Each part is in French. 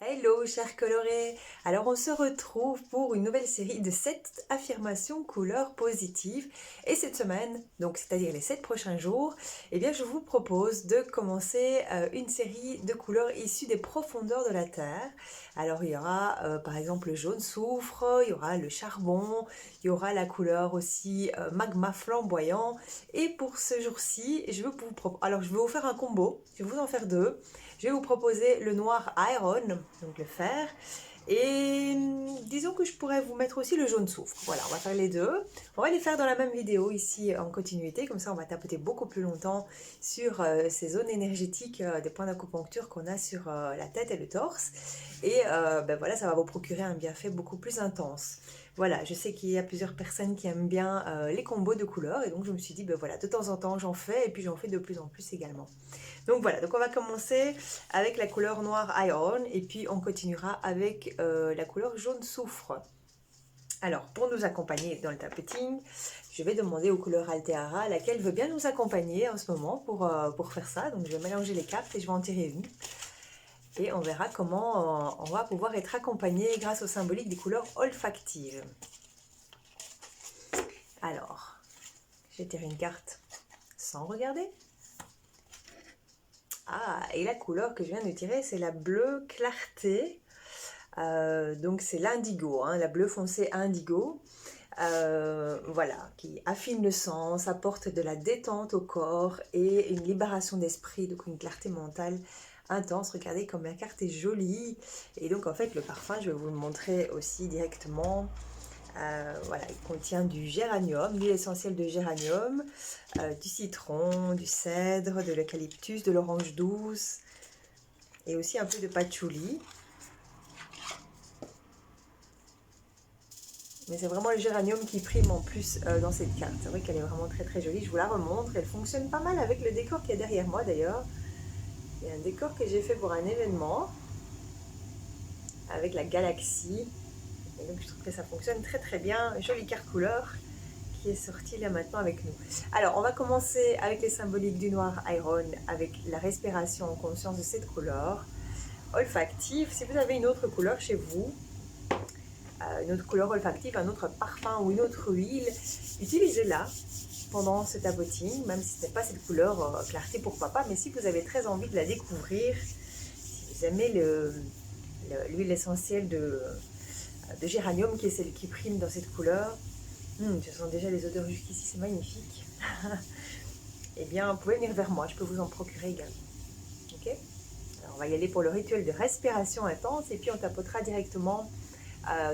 Hello chers colorés. Alors on se retrouve pour une nouvelle série de 7 affirmations couleurs positives et cette semaine, donc c'est-à-dire les 7 prochains jours, eh bien je vous propose de commencer une série de couleurs issues des profondeurs de la Terre. Alors il y aura par exemple le jaune soufre, il y aura le charbon, il y aura la couleur aussi magma flamboyant et pour ce jour-ci, je vais vous faire un combo, je vais vous en faire deux. Je vais vous proposer le noir Iron, donc le fer. Et disons que je pourrais vous mettre aussi le jaune soufre. Voilà, on va faire les deux. On va les faire dans la même vidéo ici en continuité. Comme ça, on va tapoter beaucoup plus longtemps sur ces zones énergétiques des points d'acupuncture qu'on a sur la tête et le torse. Et voilà, ça va vous procurer un bienfait beaucoup plus intense. Voilà, je sais qu'il y a plusieurs personnes qui aiment bien les combos de couleurs. Et donc, je me suis dit, voilà, de temps en temps, j'en fais. Et puis, j'en fais de plus en plus également. Donc voilà, donc on va commencer avec la couleur noire Iron et puis on continuera avec la couleur jaune soufre. Alors, pour nous accompagner dans le tapping, je vais demander aux couleurs Alteara laquelle veut bien nous accompagner en ce moment pour faire ça. Donc je vais mélanger les cartes et je vais en tirer une. Et on verra comment on va pouvoir être accompagné grâce au symbolique des couleurs olfactives. Alors, j'ai tiré une carte sans regarder. Ah, et la couleur que je viens de tirer, c'est la bleue clarté. Donc c'est l'indigo, hein, la bleue foncée indigo. Voilà, qui affine le sens, apporte de la détente au corps et une libération d'esprit, donc une clarté mentale intense. Regardez comme la carte est jolie. Et donc en fait le parfum, je vais vous le montrer aussi directement. Voilà, il contient du géranium, l'huile essentielle de géranium, du citron, du cèdre, de l'eucalyptus, de l'orange douce et aussi un peu de patchouli. Mais c'est vraiment le géranium qui prime en plus dans cette carte. C'est vrai qu'elle est vraiment très très jolie. Je vous la remontre. Elle fonctionne pas mal avec le décor qui est derrière moi d'ailleurs. Il y a un décor que j'ai fait pour un événement avec la galaxie. Et donc je trouve que ça fonctionne très très bien. Jolie carte couleur qui est sortie là maintenant avec nous. Alors on va commencer avec les symboliques du noir Iron avec la respiration en conscience de cette couleur olfactive. Si vous avez une autre couleur chez vous, une autre couleur olfactive, un autre parfum ou une autre huile, utilisez-la pendant ce tapoting, même si ce n'est pas cette couleur clarté, pourquoi pas, mais si vous avez très envie de la découvrir, si vous aimez l'huile essentielle de géranium qui est celle qui prime dans cette couleur, je sens déjà les odeurs jusqu'ici, c'est magnifique. Eh bien, vous pouvez venir vers moi, je peux vous en procurer également. Ok? Alors, on va y aller pour le rituel de respiration intense et puis on tapotera directement.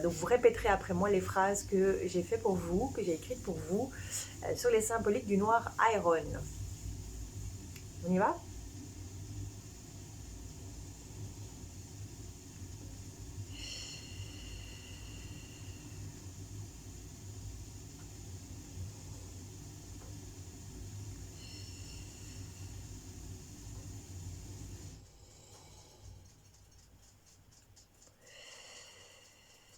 Donc vous répéterez après moi les phrases que j'ai fait pour vous, que j'ai écrites pour vous, sur les symboliques du noir Iron. On y va?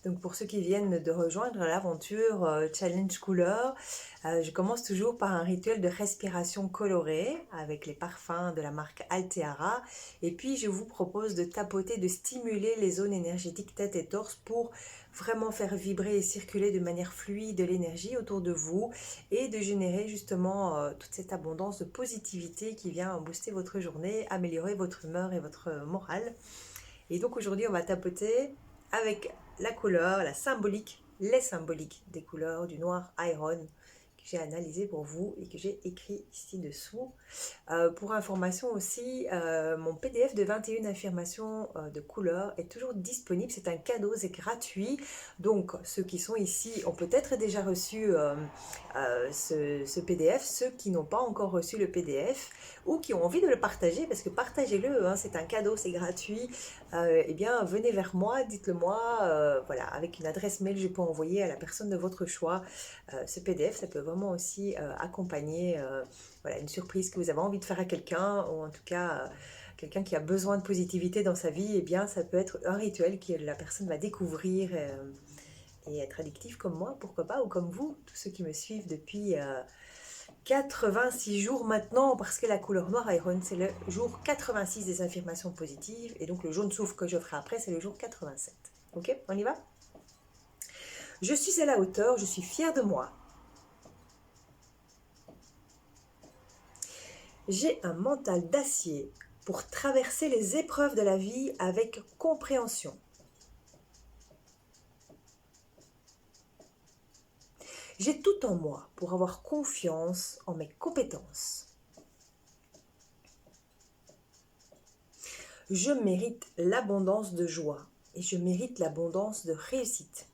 Donc pour ceux qui viennent de rejoindre l'aventure Challenge Couleur, je commence toujours par un rituel de respiration colorée avec les parfums de la marque Alteara. Et puis je vous propose de tapoter, de stimuler les zones énergétiques tête et torse pour vraiment faire vibrer et circuler de manière fluide l'énergie autour de vous et de générer justement toute cette abondance de positivité qui vient booster votre journée, améliorer votre humeur et votre morale. Et donc aujourd'hui on va tapoter avec la couleur, la symbolique, les symboliques des couleurs du noir Iron que j'ai analysé pour vous et que j'ai écrit ici dessous. Pour information aussi, mon PDF de 21 affirmations de couleurs est toujours disponible. C'est un cadeau, c'est gratuit. Donc ceux qui sont ici ont peut-être déjà reçu ce PDF. Ceux qui n'ont pas encore reçu le PDF ou qui ont envie de le partager, parce que partagez-le, hein, c'est un cadeau, c'est gratuit. Eh bien venez vers moi, dites-le moi. Voilà, avec une adresse mail, je peux envoyer à la personne de votre choix ce PDF. Ça peut vraiment aussi accompagner voilà, une surprise que vous avez envie de faire à quelqu'un, ou en tout cas quelqu'un qui a besoin de positivité dans sa vie. Eh bien ça peut être un rituel que la personne va découvrir et être addictif comme moi, pourquoi pas, ou comme vous, tous ceux qui me suivent depuis 86 jours maintenant, parce que la couleur noire Iron, c'est le jour 86 des affirmations positives, et donc le jaune souffle que je ferai après, c'est le jour 87. Ok, on y va? Je suis à la hauteur, je suis fière de moi. J'ai un mental d'acier pour traverser les épreuves de la vie avec compréhension. J'ai tout en moi pour avoir confiance en mes compétences. Je mérite l'abondance de joie et je mérite l'abondance de réussite.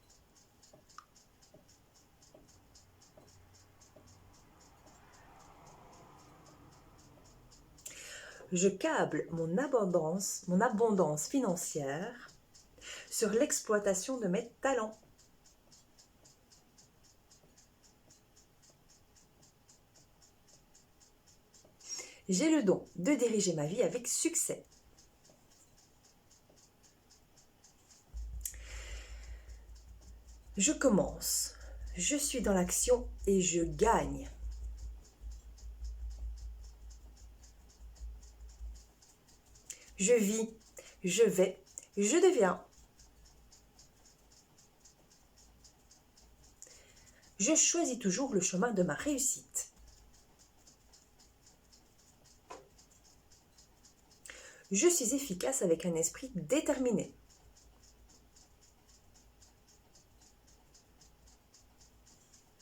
Je câble mon abondance financière sur l'exploitation de mes talents. J'ai le don de diriger ma vie avec succès. Je commence, je suis dans l'action et je gagne. Je vis, je vais, je deviens. Je choisis toujours le chemin de ma réussite. Je suis efficace avec un esprit déterminé.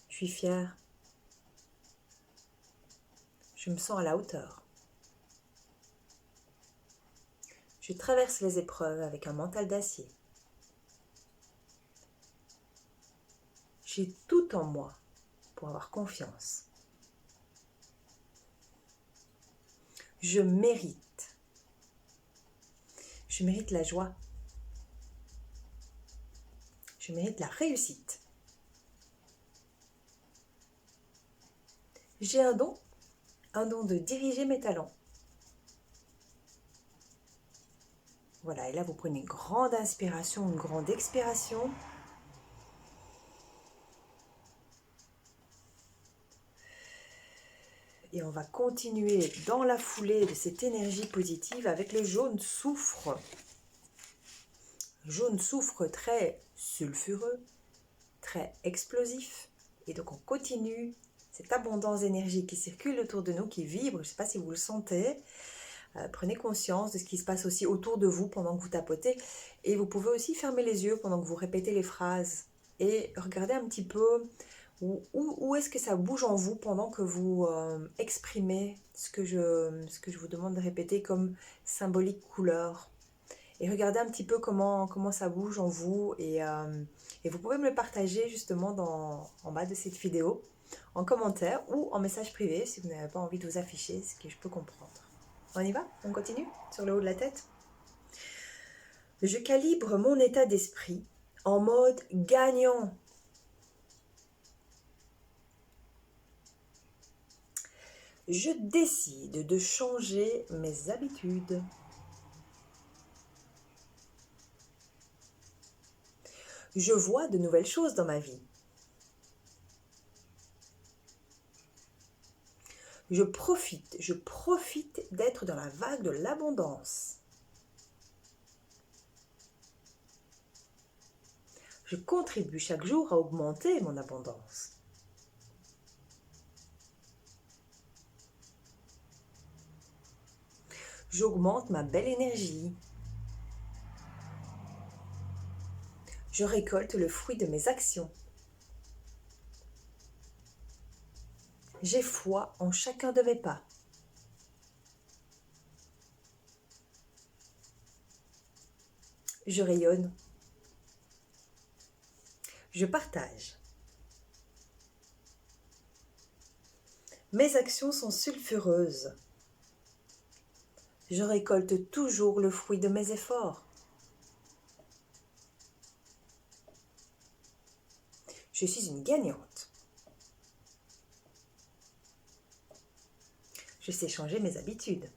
Je suis fière. Je me sens à la hauteur. Je traverse les épreuves avec un mental d'acier. J'ai tout en moi pour avoir confiance. Je mérite. Je mérite la joie. Je mérite la réussite. J'ai un don de diriger mes talents. Voilà, et là vous prenez une grande inspiration, une grande expiration. Et on va continuer dans la foulée de cette énergie positive avec le jaune soufre. Jaune soufre très sulfureux, très explosif. Et donc on continue cette abondance d'énergie qui circule autour de nous, qui vibre. Je ne sais pas si vous le sentez. Prenez conscience de ce qui se passe aussi autour de vous pendant que vous tapotez. Et vous pouvez aussi fermer les yeux pendant que vous répétez les phrases. Et regardez un petit peu où est-ce que ça bouge en vous pendant que vous exprimez ce que je vous demande de répéter comme symbolique couleur. Et regardez un petit peu comment ça bouge en vous. Et vous pouvez me le partager justement en bas de cette vidéo, en commentaire ou en message privé si vous n'avez pas envie de vous afficher, ce que je peux comprendre. On y va? On continue? Sur le haut de la tête? Je calibre mon état d'esprit en mode gagnant. Je décide de changer mes habitudes. Je vois de nouvelles choses dans ma vie. Je profite d'être dans la vague de l'abondance. Je contribue chaque jour à augmenter mon abondance. J'augmente ma belle énergie. Je récolte le fruit de mes actions. J'ai foi en chacun de mes pas. Je rayonne. Je partage. Mes actions sont sulfureuses. Je récolte toujours le fruit de mes efforts. Je suis une gagnante. Je sais changer mes habitudes.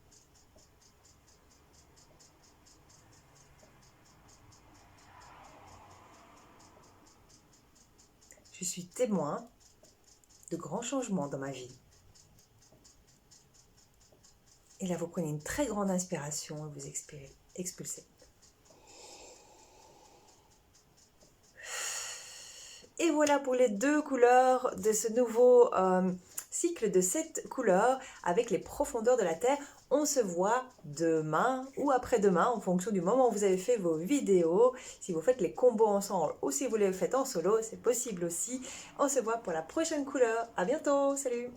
Je suis témoin de grands changements dans ma vie. Et là, vous prenez une très grande inspiration et vous expulsez. Et voilà pour les 2 couleurs de ce nouveau cycle de 7 couleurs avec les profondeurs de la Terre. On se voit demain ou après-demain en fonction du moment où vous avez fait vos vidéos. Si vous faites les combos ensemble ou si vous les faites en solo, c'est possible aussi. On se voit pour la prochaine couleur. À bientôt, salut!